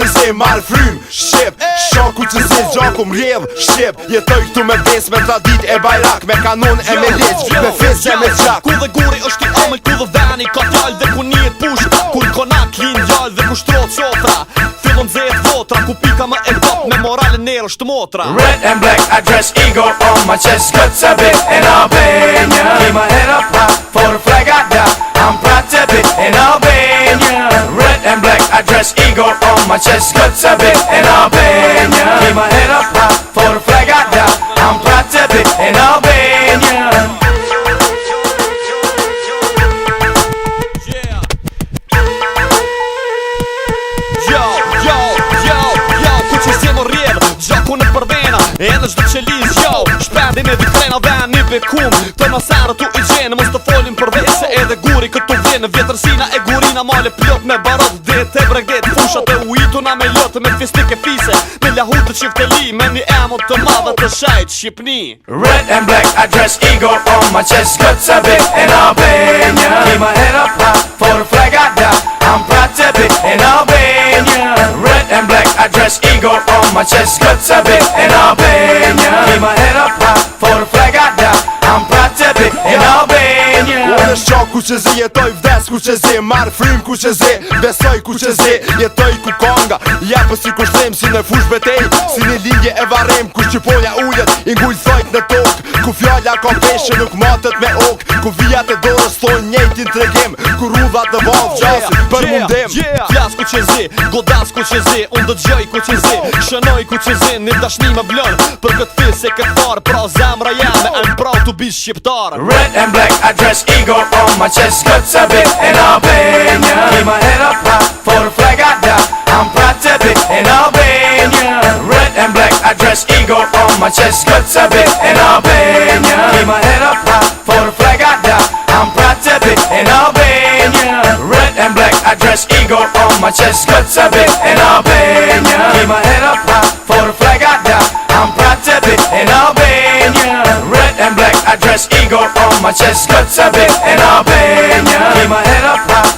që zi marrë frym Shqip, shoku që zi gjaku m'rjedh Shqip, jetoj këtu me bes me tradit e bajrak Me kanon e me leq, me fes e me gjak Ku dhe guri është i amël, ku dhe veni ka tjall Dhe ku njet pushta, kur konak lin gjall Dhe ku shtrot qofra, fillon zet votra Ku pika më e top, me moralin nërë është motra Red and black, I dress eagle on my chest Guts a bit in Albania Keep my head up high, for the flag I die I'm proud to be in Albania Red and black, I dress eagle on my chest Guts a bit in Albania Keep my head up high, for the flag I die I'm proud to be in Albania Gjaku në përbena, e në gjdo që liz, jo Shpendi me vitrena dhe një bekum Të nësarë tu i gjenë, mos të folin për vese Edhe guri këtu vjenë, vjetërsina e gurina Male plot me barot, det e bregdet Fushat e uituna me lotë, me fistik e fise Me lahut të qifteli, me një emot të madhe të shajt Shqipni Red and black, I dress eagle on my chest Guts a bit in Albania Keep my head up high, for the flag I die I'm proud to be in Albania Red and black, I dress eagle on my chest Guts a bit in Albania Keep my head up high, for the flag I die I'm proud to be in Albania Unë është qak ku që zi, jetoj vdes ku që zi Marrë frym ku që zi, besoj ku që zi Jetoj ku konga, jepë si ku shtrem Si në fush betej, si një linje e varem Ku shqipoja ullet, ingull thojt në tok Ku fjalla ka peshe nuk matët me ok Ku vijat e dorës thojnë njejtin tregim Ku rudhat në valë gjasin për mundim Flas ku që zi, godas ku që zi Unë do gjoj ku që zi, shënoj ku që zi Një dashni me blon, për këtë fis e këtë farë Pra zemra jeme, I'm proud to be shqiptar Red and black, I dress eagle on my chest Guts a bit in Albania Keep my head up high, for the flag I die I'm proud to be in Albania Red and black, I dress eagle on my chest Guts a bit in Albania Keep my head up high, for the flag I die I'm proud to be in Albania Red and black, I dress eagle on my chest Guts a bit in Albania Keep my head up high, for the flag I die I'm proud to be in Albania Red and black, I dress eagle on my chest Guts a bit in Albania Keep my head up high